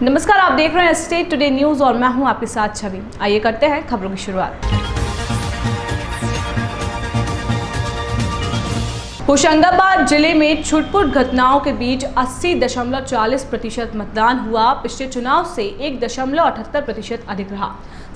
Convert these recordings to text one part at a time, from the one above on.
नमस्कार, आप देख रहे हैं स्टेट टुडे न्यूज और मैं हूं आपके साथ छवि। आइए करते हैं खबरों की शुरुआत। होशंगाबाद जिले में छुटपुट घटनाओं के बीच 80.40% मतदान हुआ। पिछले चुनाव से 1.78% अधिक रहा।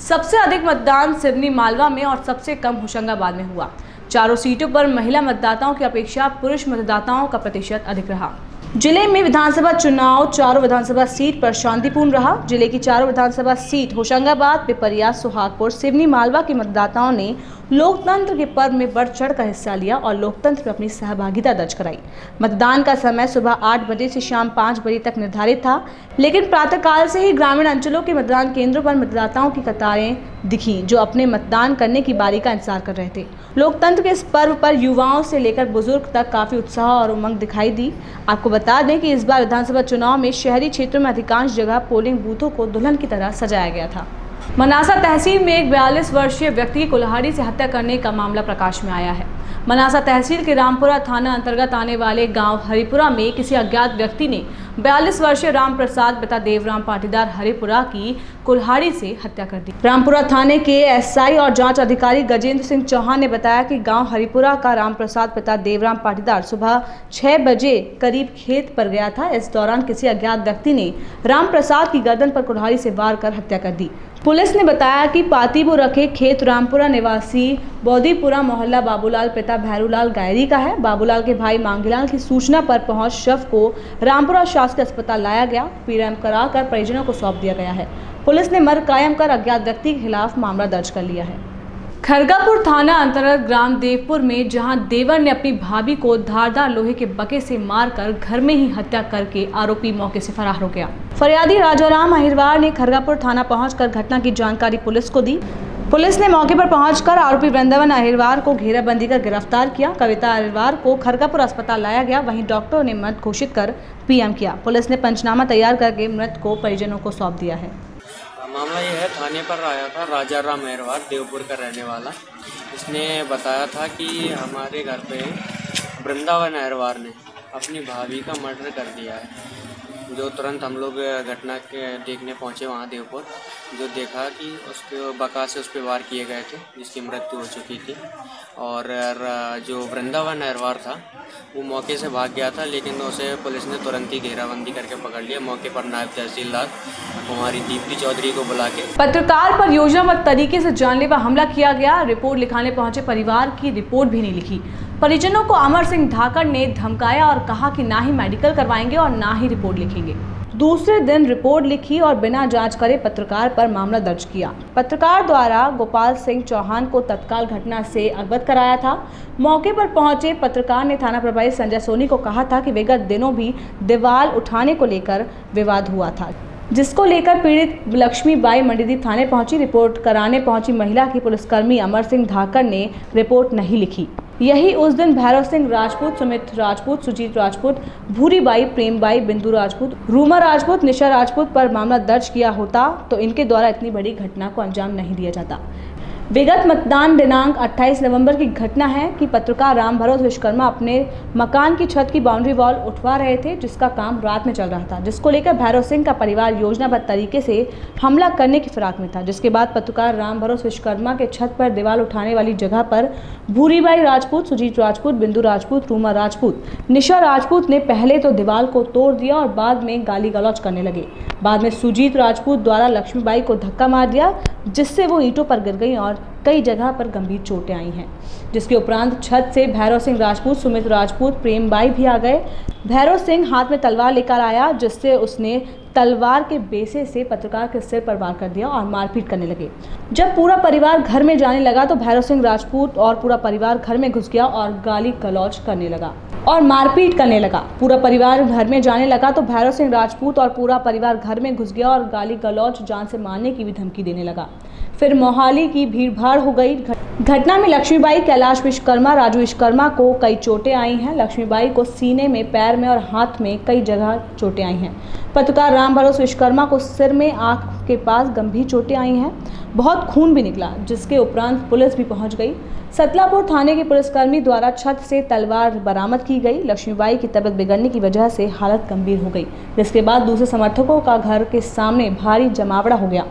सबसे अधिक मतदान सिवनी मालवा में और सबसे कम होशंगाबाद में हुआ। चारों सीटों पर महिला मतदाताओं की अपेक्षा पुरुष मतदाताओं का प्रतिशत अधिक रहा। जिले में विधानसभा चुनाव चारों विधानसभा सीट पर शांतिपूर्ण रहा। जिले की चारों विधानसभा सीट होशंगाबाद, पिपरिया, सुहागपुर, सिवनी मालवा के मतदाताओं ने लोकतंत्र के पर्व में बढ़ चढ़ कर हिस्सा लिया और लोकतंत्र में अपनी सहभागिता दर्ज कराई। मतदान का समय सुबह 8 बजे से शाम 5 बजे तक निर्धारित था, लेकिन प्रातःकाल से ही ग्रामीण अंचलों के मतदान केंद्रों पर मतदाताओं की कतारें दिखी, जो अपने मतदान करने की बारी का इंतजार कर रहे थे। लोकतंत्र के इस पर्व पर युवाओं से लेकर बुजुर्ग तक काफी उत्साह और उमंग दिखाई दी। आपको बता दें कि इस बार विधानसभा चुनाव में शहरी क्षेत्रों में अधिकांश जगह पोलिंग बूथों को दुल्हन की तरह सजाया गया था। मनासा तहसील में एक 42 वर्षीय व्यक्ति की कुल्हाड़ी से हत्या करने का मामला प्रकाश में आया है। मनासा तहसील के रामपुरा थाना अंतर्गत आने वाले गांव हरिपुरा में किसी अज्ञात व्यक्ति ने 42 वर्षीय राम प्रसाद पिता देवराम पाटीदार हरिपुरा की कुल्हाड़ी से हत्या कर दी। रामपुरा थाने के एसआई और जांच अधिकारी गजेंद्र सिंह चौहान ने बताया कि गांव हरिपुरा का राम प्रसाद पिता देवराम पाटीदार सुबह 6 बजे करीब खेत पर गया था। इस दौरान किसी अज्ञात व्यक्ति ने राम प्रसाद की गर्दन पर कुल्हाड़ी से वार कर हत्या कर दी। पुलिस ने बताया कि पातीपुर रखे खेत रामपुरा निवासी बौद्धीपुरा मोहल्ला बाबूलाल पिता भैरूलाल गायरी का है। बाबूलाल के भाई मांगीलाल की सूचना पर पहुंच शव को रामपुरा शासकीय अस्पताल लाया गया। पीएम कराकर परिजनों को सौंप दिया गया है। पुलिस ने मर्ग कायम कर अज्ञात व्यक्ति के खिलाफ मामला दर्ज कर लिया है। खरगापुर थाना अंतर्गत ग्राम देवपुर में जहां देवर ने अपनी भाभी को धारदार लोहे के बके से मारकर घर में ही हत्या करके आरोपी मौके से फरार हो गया। फरियादी राजाराम अहिरवार ने खरगापुर थाना पहुंचकर घटना की जानकारी पुलिस को दी। पुलिस ने मौके पर पहुंचकर आरोपी वृंदावन अहिरवार को घेराबंदी कर गिरफ्तार किया। कविता अहिरवार को खरगापुर अस्पताल लाया गया। वहीं डॉक्टरों ने मृत घोषित कर पीएम किया। पुलिस ने पंचनामा तैयार करके मृत को परिजनों को सौंप दिया है। मामला यह है, थाने पर आया था राजाराम अहिरवार, देवपुर का रहने वाला। इसने बताया था कि हमारे घर पे वृंदावन अहिरवार ने अपनी भाभी का मर्डर कर दिया है। जो तुरंत हम लोग घटना के देखने पहुंचे वहां देवपुर, जो देखा कि उसके बका से उस पर वार किए गए थे, जिसकी मृत्यु हो चुकी थी। और जो वृंदावन अहिरवार था वो मौके से भाग गया था, लेकिन उसे पुलिस ने तुरंत ही घेराबंदी करके पकड़ लिया। मौके पर नायब तहसीलदार कुमारी दीप्ति चौधरी को बुला के पत्रकार पर योजनाबद्ध तरीके से जानलेवा हमला किया गया। रिपोर्ट लिखाने पहुंचे परिवार की रिपोर्ट भी नहीं लिखी। परिजनों को अमर सिंह धाकड़ ने धमकाया और कहा कि ना ही मेडिकल करवाएंगे और ना ही रिपोर्ट लिखेंगे। दूसरे दिन रिपोर्ट लिखी और बिना जांच करे पत्रकार पर मामला दर्ज किया। पत्रकार द्वारा गोपाल सिंह चौहान को तत्काल घटना से अवगत कराया था। मौके पर पहुंचे पत्रकार ने थाना प्रभारी संजय सोनी को कहा था कि विगत दिनों भी दीवार उठाने को लेकर विवाद हुआ था, जिसको लेकर पीड़ित लक्ष्मीबाई मंडीदीप थाने पहुंची। रिपोर्ट कराने पहुंची महिला की पुलिसकर्मी अमर सिंह धाकड़ ने रिपोर्ट नहीं लिखी। यही उस दिन भैरव सिंह राजपूत, सुमित राजपूत, सुजीत राजपूत, भूरीबाई, प्रेमबाई, बिंदु राजपूत, रूमा राजपूत, निशा राजपूत पर मामला दर्ज किया होता तो इनके द्वारा इतनी बड़ी घटना को अंजाम नहीं दिया जाता। विगत मतदान दिनांक 28 नवंबर की घटना है कि पत्रकार राम भरोस विश्वकर्मा अपने मकान की छत की बाउंड्री वॉल उठवा रहे थे, जिसका काम रात में चल रहा था, जिसको लेकर भैरव सिंह का परिवार योजनाबद्ध तरीके से हमला करने की फिराक में था। जिसके बाद पत्रकार राम भरोस विश्वकर्मा के छत पर दीवार उठाने वाली जगह पर भूरीबाई राजपूत, सुजीत राजपूत, बिंदु राजपूत, रूमा राजपूत, निशा राजपूत ने पहले तो दीवार को तोड़ दिया और बाद में गाली गलौज करने लगे। बाद में सुजीत राजपूत द्वारा लक्ष्मीबाई को धक्का मार दिया, जिससे वो ईंटों पर गिर गई और कई जगह पर गंभीर चोटें आई हैं। जिसके उपरांत छत से भैरव सिंह राजपूत, सुमित राजपूत, प्रेमबाई भी आ गए। भैरव सिंह हाथ में तलवार लेकर आया, जिससे उसने तलवार के बेसे से पत्रकार के सिर पर वार कर दिया और मारपीट करने लगे। जब पूरा परिवार घर में जाने लगा तो भैरव सिंह राजपूत और पूरा परिवार घर में घुस गया और गाली गलौज करने लगा और मारपीट करने लगा। पूरा परिवार घर में जाने लगा तो भैरव सिंह राजपूत और पूरा परिवार घर में घुस गया और गाली गलौज, जान से मारने की भी धमकी देने लगा। फिर मोहाली की भीड़भाड़ हो गई। घटना में लक्ष्मीबाई, कैलाश विश्वकर्मा, राजू विश्वकर्मा को कई चोटें आई हैं। लक्ष्मीबाई को सीने में, पैर में और हाथ में कई जगह चोटें आई हैं। पत्रकार राम भरोस विश्वकर्मा को सिर में, आंख के पास गंभीर चोटें आई हैं। बहुत खून भी निकला, जिसके उपरांत पुलिस भी पहुंच गई। सतलापुर थाने के पुलिसकर्मी द्वारा छत से तलवार बरामद की गई। लक्ष्मीबाई की तबीयत बिगड़ने की वजह से हालत गंभीर हो गई, जिसके बाद दूसरे समर्थकों का घर के सामने भारी जमावड़ा हो गया,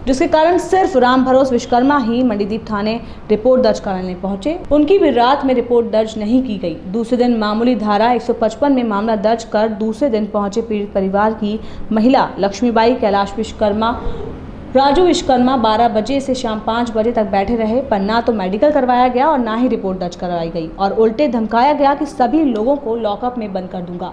जिसके कारण सिर्फ राम भरोस विश्वकर्मा ही मंडीदीप थाने रिपोर्ट दर्ज कराने पहुंचे। उनकी भी रात में रिपोर्ट दर्ज नहीं की गई। दूसरे दिन मामूली धारा 155 में मामला दर्ज कर दूसरे दिन पहुंचे पीड़ित परिवार की महिला लक्ष्मीबाई, कैलाश विश्वकर्मा, राजू विश्वकर्मा 12 बजे से शाम 5 बजे तक बैठे रहे, पर ना तो मेडिकल करवाया गया और ना ही रिपोर्ट दर्ज करवाई गई, और उल्टे धमकाया गया कि सभी लोगों को लॉकअप में बंद कर दूंगा।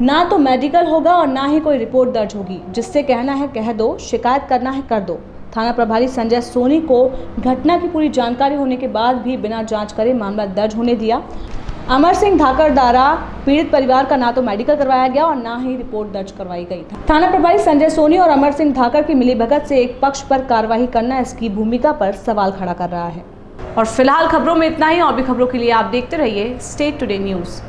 ना तो मेडिकल होगा और ना ही कोई रिपोर्ट दर्ज होगी। जिससे कहना है कह दो, शिकायत करना है कर दो। थाना प्रभारी संजय सोनी को घटना की पूरी जानकारी होने के बाद भी बिना जांच करे मामला दर्ज होने दिया। अमर सिंह धाकर द्वारा पीड़ित परिवार का ना तो मेडिकल करवाया गया और ना ही रिपोर्ट दर्ज करवाई गई। थाना प्रभारी संजय सोनी और अमर सिंह धाकर की मिलीभगत से एक पक्ष पर कार्रवाई करना इसकी भूमिका पर सवाल खड़ा कर रहा है। और फिलहाल खबरों में इतना ही। और भी खबरों के लिए आप देखते रहिए स्टेट टुडे न्यूज़।